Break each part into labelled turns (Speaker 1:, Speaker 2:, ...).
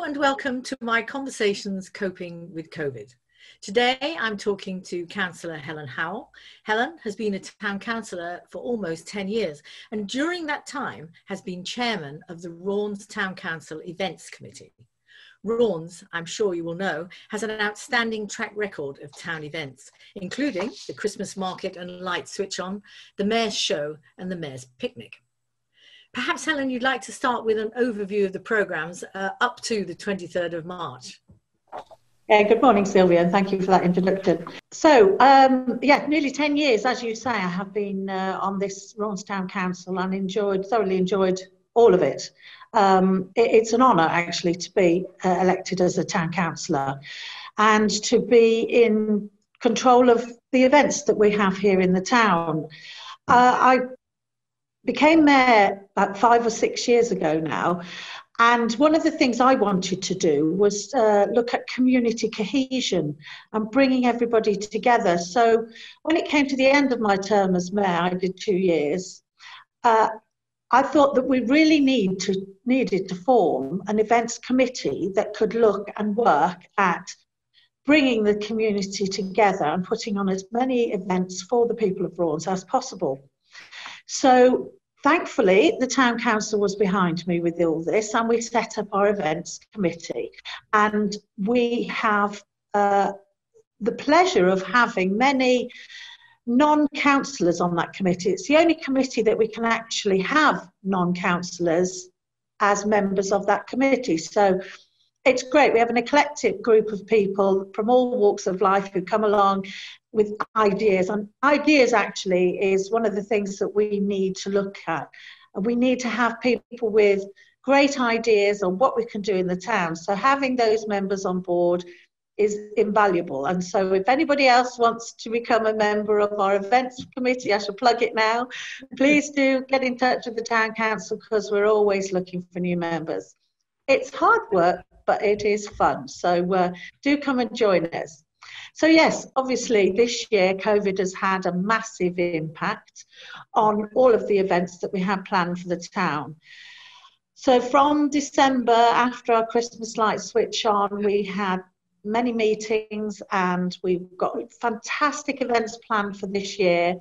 Speaker 1: and welcome to my Conversations Coping with COVID. Today I'm talking to Cllr Helen Howell. Helen has been a town councillor for almost 10 years and during that time has been chairman of the Raunds Town Council Events Committee. Raunds, I'm sure you will know, has an outstanding track record of town events, including the Christmas market and light switch on, the Mayor's show and the Mayor's picnic. Perhaps, Helen, you'd like to start with an overview of the programmes up to the 23rd of March.
Speaker 2: Yeah, good morning, Sylvia, and thank you for that introduction. So, nearly 10 years, as you say, I have been on this Raunds Town Council and thoroughly enjoyed all of it. It's an honour, actually, to be elected as a town councillor and to be in control of the events that we have here in the town. I became mayor about 5 or 6 years ago now, and one of the things I wanted to do was look at community cohesion and bringing everybody together. So when it came to the end of my term as mayor, I did 2 years, I thought that we really needed to form an events committee that could look and work at bringing the community together and putting on as many events for the people of Raunds as possible. So thankfully, the town council was behind me with all this, and we set up our events committee. And we have the pleasure of having many non-councillors on that committee. It's the only committee that we can actually have non-councillors as members of that committee. So it's great. We have an eclectic group of people from all walks of life who come along with ideas, and ideas actually is one of the things that we need to look at. And we need to have people with great ideas on what we can do in the town. So having those members on board is invaluable. And so if anybody else wants to become a member of our events committee, I shall plug it now, please do get in touch with the town council because we're always looking for new members. It's hard work, but it is fun. So do come and join us. So yes, obviously this year COVID has had a massive impact on all of the events that we had planned for the town. So from December, after our Christmas light switch on, we had many meetings and we've got fantastic events planned for this year.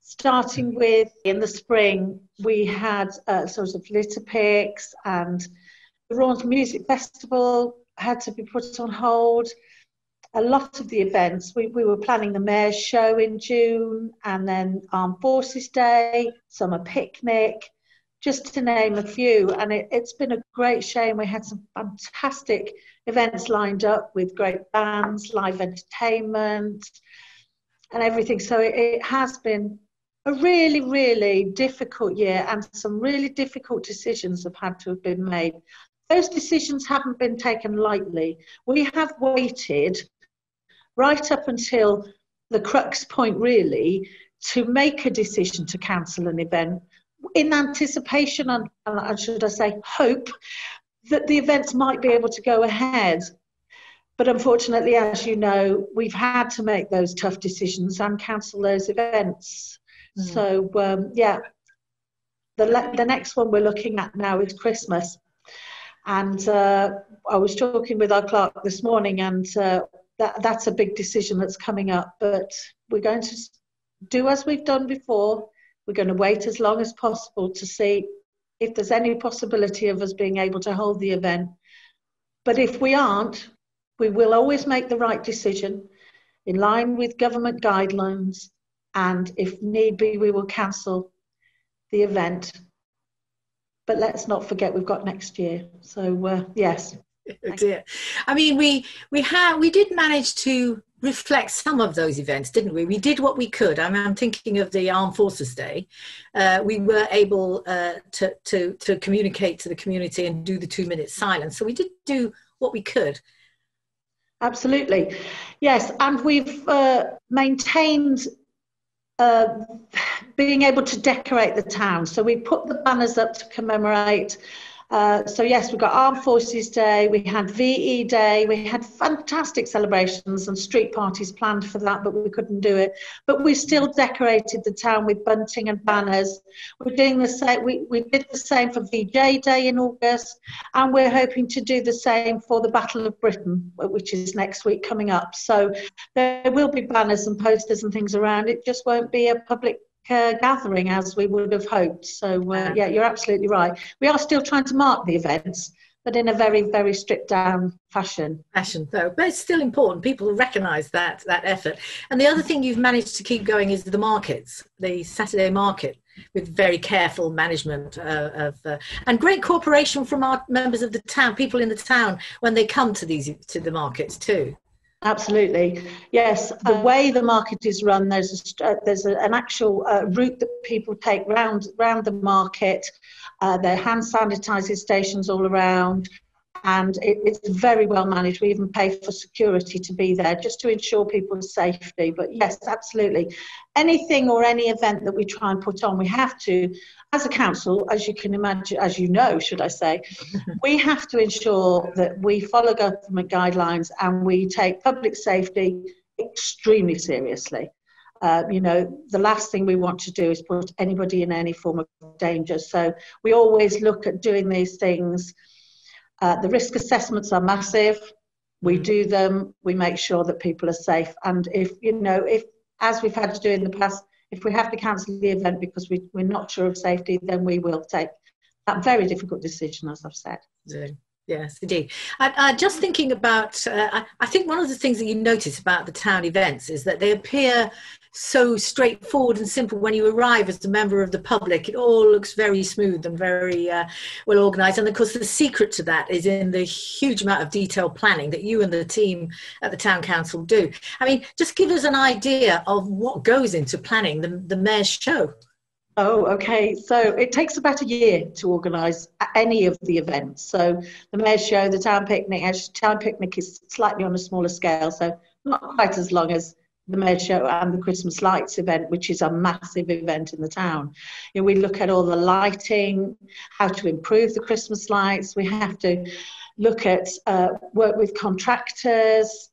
Speaker 2: Starting with, in the spring, we had sort of litter picks, and the Raunds Music Festival had to be put on hold. A lot of the events, we were planning the Mayor's show in June, and then Armed Forces Day, summer picnic, just to name a few. And it's been a great shame. We had some fantastic events lined up with great bands, live entertainment and everything. So it has been a really, really difficult year, and some really difficult decisions have had to have been made. Those decisions haven't been taken lightly. We have waited right up until the crux point, really, to make a decision to cancel an event in anticipation and should I say hope that the events might be able to go ahead. But unfortunately, as you know, we've had to make those tough decisions and cancel those events. So the next one we're looking at now is Christmas. And I was talking with our clerk this morning, and that's a big decision that's coming up. But we're going to do as we've done before. We're going to wait as long as possible to see if there's any possibility of us being able to hold the event. But if we aren't, we will always make the right decision in line with government guidelines. And if need be, we will cancel the event. But let's not forget we've got next year. So yes.
Speaker 1: Oh dear. I mean, we did manage to reflect some of those events, didn't we? We did what we could. I mean, I'm thinking of the Armed Forces Day. We were able to communicate to the community and do the 2-minute silence. So we did do what we could.
Speaker 2: Absolutely. Yes. And we've maintained being able to decorate the town. So we put the banners up to commemorate So yes, we've got Armed Forces Day, we had VE Day, we had fantastic celebrations and street parties planned for that, but we couldn't do it. But we still decorated the town with bunting and banners. We're doing the same. We did the same for VJ Day in August, and we're hoping to do the same for the Battle of Britain, which is next week coming up. So there will be banners and posters and things around. It just won't be a public gathering as we would have hoped. So yeah, you're absolutely right. We are still trying to mark the events, but in a very, very stripped down fashion
Speaker 1: though, but it's still important. People recognise that effort. And the other thing you've managed to keep going is the markets, the Saturday market, with very careful management and great cooperation from our members of the town, people in the town, when they come to the markets too. Absolutely,
Speaker 2: yes. The way the market is run, there's an actual route that people take round the market. There are hand sanitizer stations all around, and it's very well managed. We even pay for security to be there just to ensure people's safety. But yes, absolutely, anything or any event that we try and put on, we have to, as a council, as you can imagine, as you know, should I say, we have to ensure that we follow government guidelines and we take public safety extremely seriously. The last thing we want to do is put anybody in any form of danger. So we always look at doing these things. The risk assessments are massive. We do them. We make sure that people are safe. And if as we've had to do in the past, if we have to cancel the event because we're not sure of safety, then we will take that very difficult decision, as I've said.
Speaker 1: Yes, indeed. I just thinking about, I think one of the things that you notice about the town events is that they appear so straightforward and simple. When you arrive as a member of the public, it all looks very smooth and very well organised. And of course, the secret to that is in the huge amount of detailed planning that you and the team at the Town Council do. I mean, just give us an idea of what goes into planning the Mayor's show.
Speaker 2: Oh, okay. So it takes about a year to organise any of the events. So the Mayor's show, the Town Picnic, Town Picnic is slightly on a smaller scale, so not quite as long as the Mayor's show and the Christmas Lights event, which is a massive event in the town. We look at all the lighting, how to improve the Christmas lights. We have to look at work with contractors,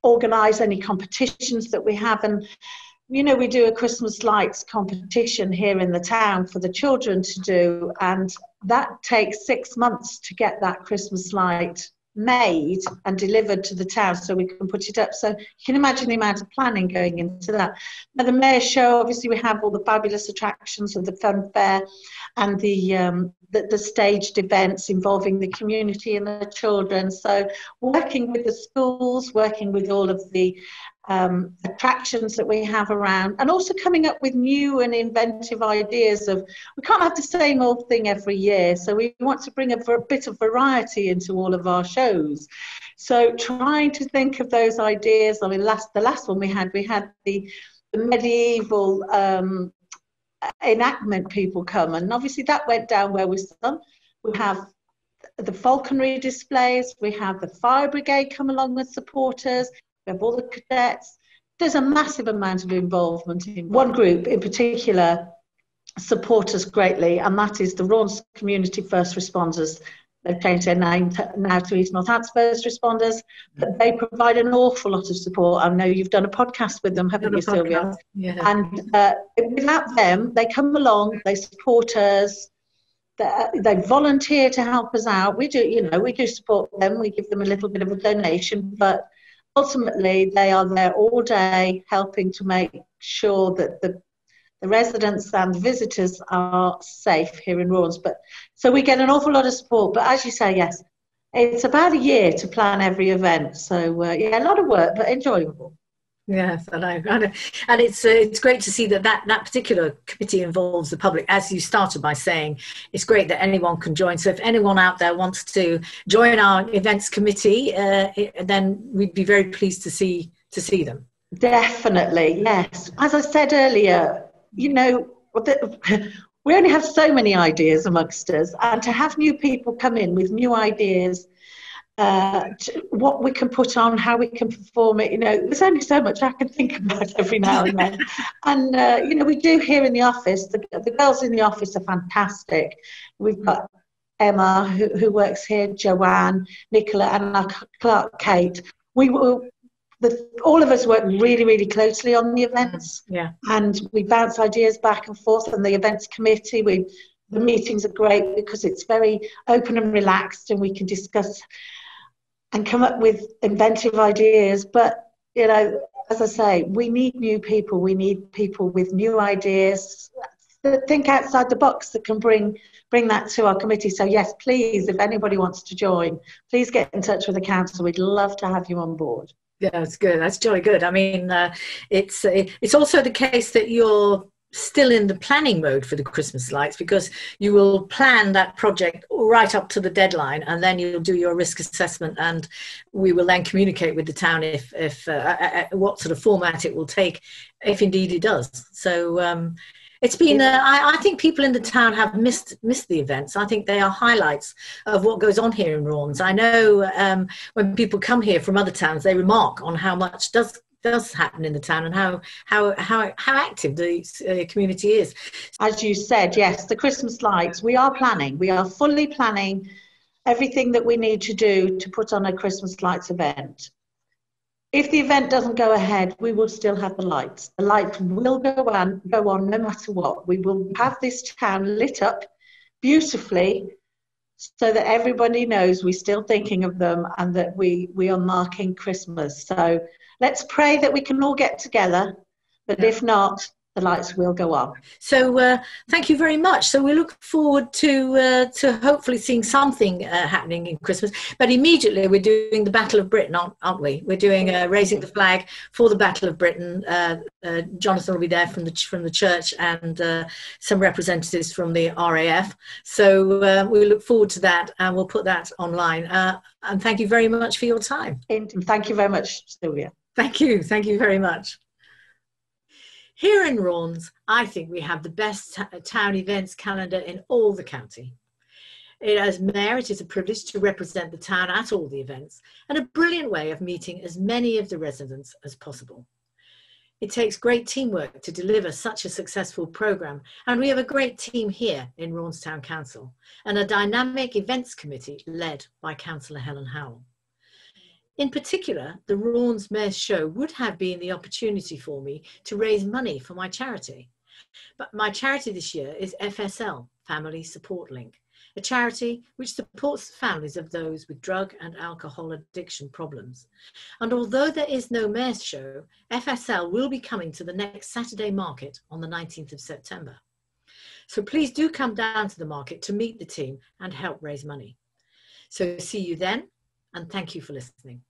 Speaker 2: organise any competitions that we have. And we do a Christmas lights competition here in the town for the children to do, and that takes 6 months to get that Christmas light made and delivered to the town so we can put it up. So you can imagine the amount of planning going into that. Now the Mayor's show, obviously we have all the fabulous attractions of the fun fair and the staged events involving the community and the children. So working with the schools, working with all of the attractions that we have around, and also coming up with new and inventive ideas of, we can't have the same old thing every year, so we want to bring a bit of variety into all of our shows. So trying to think of those ideas. I mean, the last one we had the medieval enactment people come, and obviously that went down well with some. We have the falconry displays, we have the fire brigade come along with supporters, we have all the cadets. There's a massive amount of involvement. One group in particular support us greatly, and that is the Raunds Community First Responders. They've changed their name now to East Northants First Responders, but they provide an awful lot of support. I know you've done a podcast with them, haven't you, Sylvia?
Speaker 1: Yeah.
Speaker 2: And without them, they come along, they support us, they volunteer to help us out. We do support them, we give them a little bit of a donation, but ultimately they are there all day helping to make sure that the residents and visitors are safe here in Raunds. But so we get an awful lot of support, but as you say, yes, it's about a year to plan every event. So yeah, a lot of work, but enjoyable.
Speaker 1: Yes, I know. And it's great to see that particular committee involves the public. As you started by saying, it's great that anyone can join. So if anyone out there wants to join our events committee, then we'd be very pleased to see them.
Speaker 2: Definitely, yes. As I said earlier, we only have so many ideas amongst us, and to have new people come in with new ideas, what we can put on, how we can perform it, there's only so much I can think about every now and then. And we do here in the office, the girls in the office are fantastic. We've got Emma, who works here, Joanne, Nicola, and our clerk, Kate. All of us work really, really closely on the events, and we bounce ideas back and forth. And the events committee, the meetings are great because it's very open and relaxed, and we can discuss and come up with inventive ideas. But you know, as I say, we need new people. We need people with new ideas that think outside the box, that can bring that to our committee. So yes, please, if anybody wants to join, please get in touch with the council. We'd love to have you on board.
Speaker 1: Yeah, that's good. That's jolly good. I mean, it's also the case that you're still in the planning mode for the Christmas lights, because you will plan that project right up to the deadline, and then you'll do your risk assessment, and we will then communicate with the town if what sort of format it will take, if indeed it does. So it's been, I think people in the town have missed the events. I think they are highlights of what goes on here in Raunds. I know when people come here from other towns, they remark on how much does happen in the town, and how active the community is.
Speaker 2: As you said, yes, the Christmas lights, we are fully planning everything that we need to do to put on a Christmas lights event. If the event doesn't go ahead, we will still have the lights. The lights will go on no matter what. We will have this town lit up beautifully so that everybody knows we're still thinking of them and that we are marking Christmas. So let's pray that we can all get together, but if not, the lights will go on.
Speaker 1: So thank you very much. So we look forward to hopefully seeing something happening in Christmas. But immediately we're doing the Battle of Britain, aren't we? We're doing raising the flag for the Battle of Britain. Jonathan will be there from the church, and some representatives from the RAF. So we look forward to that, and we'll put that online. And thank you very much for your time.
Speaker 2: And thank you very much, Sylvia.
Speaker 1: Thank you. Thank you very much. Here in Raunds, I think we have the best town events calendar in all the county. As Mayor, it is a privilege to represent the town at all the events, and a brilliant way of meeting as many of the residents as possible. It takes great teamwork to deliver such a successful programme, and we have a great team here in Raunds Town Council, and a dynamic events committee led by Cllr Helen Howell. In particular, the Raunds Mayor's show would have been the opportunity for me to raise money for my charity. But my charity this year is FSL, Family Support Link, a charity which supports the families of those with drug and alcohol addiction problems. And although there is no Mayor's show, FSL will be coming to the next Saturday market on the 19th of September. So please do come down to the market to meet the team and help raise money. So see you then, and thank you for listening.